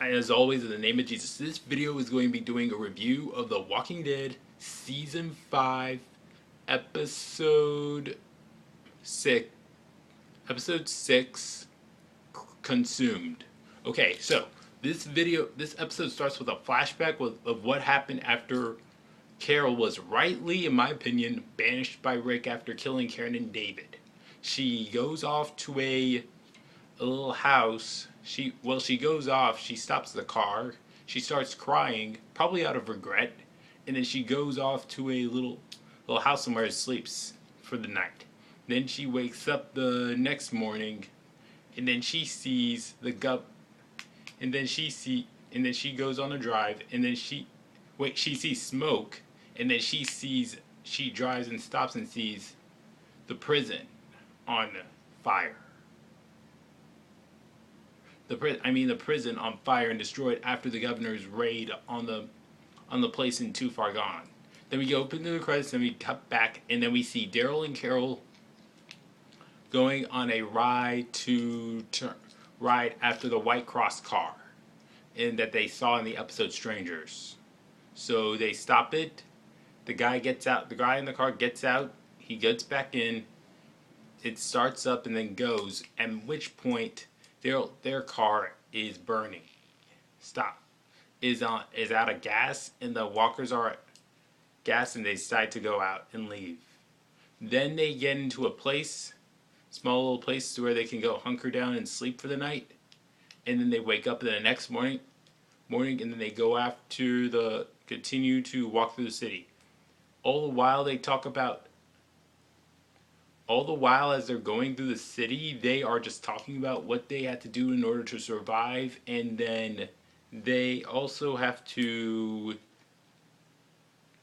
as always, in the name of Jesus, this video is going to be doing a review of The Walking Dead Season 5, Episode 6, Consumed. Okay, so this episode starts with a flashback of what happened after Carol was rightly, in my opinion, banished by Rick after killing Karen and David. She goes off to a little house. She goes off, she stops the car, she starts crying, probably out of regret, and then she goes off to a little house somewhere and sleeps for the night. Then she wakes up the next morning, and then she sees and then she goes on a drive, and then she sees smoke, and then she drives and stops and sees the prison on fire. The prison on fire and destroyed after the governor's raid on the place in Too Far Gone. Then we go up into the credits, and we cut back, and then we see Daryl and Carol going on a ride after the White Cross car, and that they saw in the episode Strangers. So they stop it. The guy gets out. The guy in the car gets out. He gets back in. It starts up and then goes. At which point, their car is burning. Is out of gas, and the walkers are at gas, and they decide to go out and leave. Then they get into a small little place where they can go hunker down and sleep for the night, and then they wake up the next morning, and then they go continue to walk through the city. All the while as they're going through the city, they are just talking about what they had to do in order to survive, and then they also have to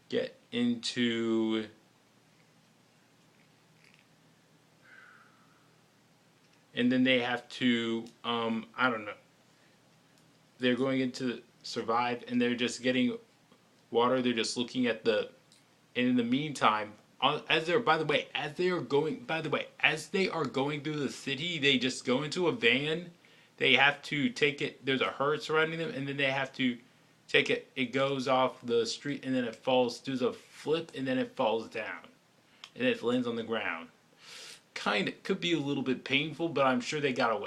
get into I don't know. They're going into survive, and they're just getting water. They're just looking at and in the meantime, as they are going through the city, they just go into a van. They have to take it. There's a herd surrounding them, and then they have to take it. It goes off the street, and then it falls, does a flip, and then it falls down, and it lands on the ground. Could be a little bit painful, but I'm sure they got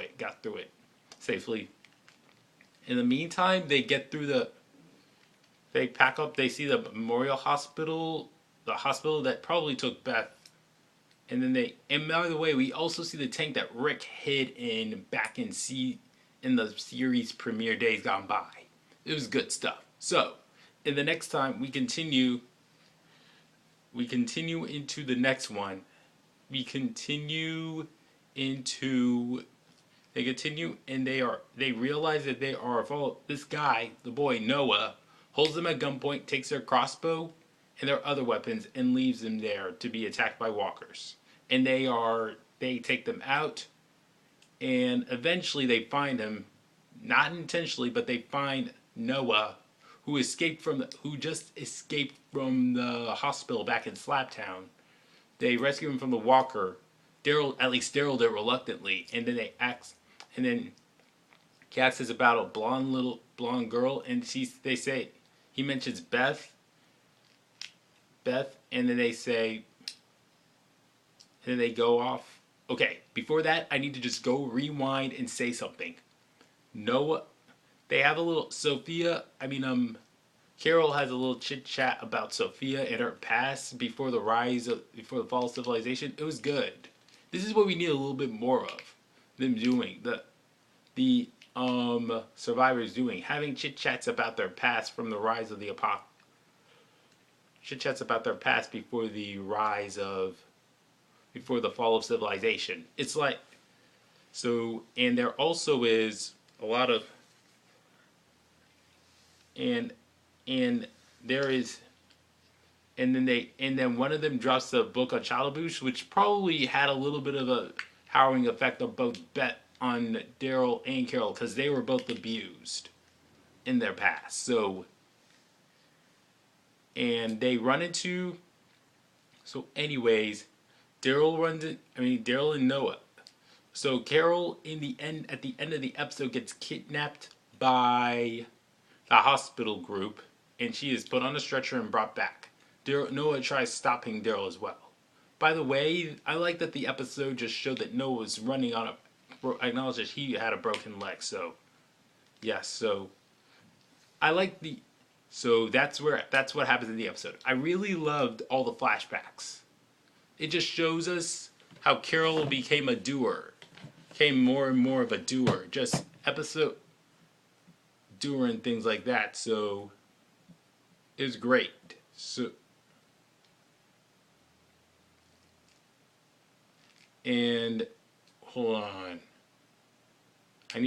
through it safely. In the meantime, they pack up. They see the Memorial Hospital, the hospital that probably took Beth. And by the way, we also see the tank that Rick hid in back in the series premiere Days Gone By. It was good stuff. So, in the next time, we continue into the next one. They continue, and they realize that this guy, the boy Noah, holds them at gunpoint, takes their crossbow and their other weapons, and leaves them there to be attacked by walkers. And they take them out, and eventually they find him, not intentionally, but they find Noah, who just escaped from the hospital back in Slaptown. They rescue him from the walker. Daryl did reluctantly, and then Kat says about a blonde girl, and they say, he mentions Beth, and then they go off. Okay, before that, I need to just go rewind and say something. Noah, they have a little, Carol has a little chit chat about Sophia and her past before the fall of civilization. It was good. This is what we need a little bit more of them doing. The survivors doing, having chit chats about their past from the rise of the apocalypse. Chit chats about their past before the fall of civilization. It's like, so, and there also is a lot of, and then one of them drops the book on child abuse, which probably had a little bit of a harrowing effect on both Beth, on Daryl and Carol, because they were both abused in their past. So, and they run into. So, anyways, Daryl and Noah. So Carol, at the end of the episode, gets kidnapped by the hospital group, and she is put on a stretcher and brought back. Noah tries stopping Daryl as well. By the way, I like that the episode just showed that Noah was running on acknowledged that he had a broken leg, so yes, so I like the so that's what happens in the episode. I really loved all the flashbacks. It just shows us how Carol became a doer. Became more and more of a doer. Just episode doer and things like that. So it was great. So and hold on. I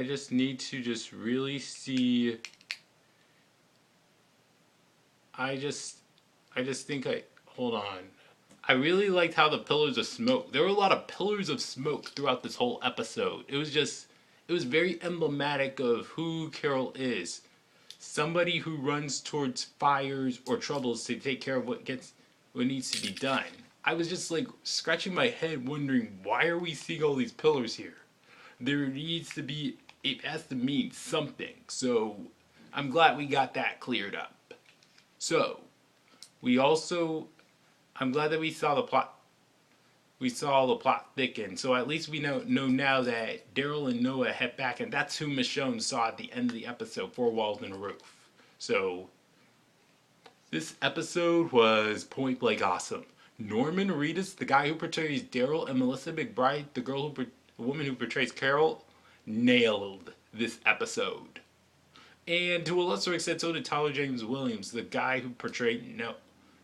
just need to just really see. Hold on. I really liked how the pillars of smoke. There were a lot of pillars of smoke throughout this whole episode. It was very emblematic of who Carol is. Somebody who runs towards fires or troubles to take care of what needs to be done. I was just like scratching my head wondering, why are we seeing all these pillars here? It has to mean something. So I'm glad we got that cleared up. So I'm glad that we saw the plot thicken. So at least we know now that Daryl and Noah head back, and that's who Michonne saw at the end of the episode, 4 walls and a roof. So this episode was point blank awesome. Norman Reedus, the guy who portrays Daryl, and Melissa Mcbride, the woman who portrays Carol, nailed this episode. And to a lesser extent, so did Tyler Jame Williams, the guy who portrayed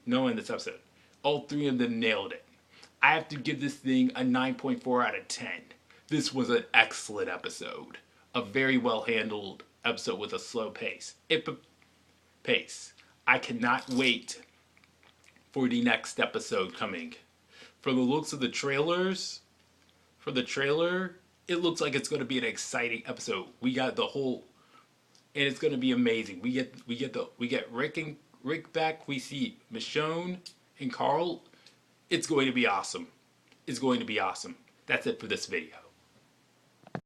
Noah in this episode. All 3 of them nailed it. I have to give this thing a 9.4 out of 10. This was an excellent episode. A very well handled episode with a slow pace. I cannot wait for the next episode coming. From the looks of the trailer, it looks like it's going to be an exciting episode. We got the whole, and it's going to be amazing. We get Rick back. We see Michonne and Carl. It's going to be awesome. That's it for this video.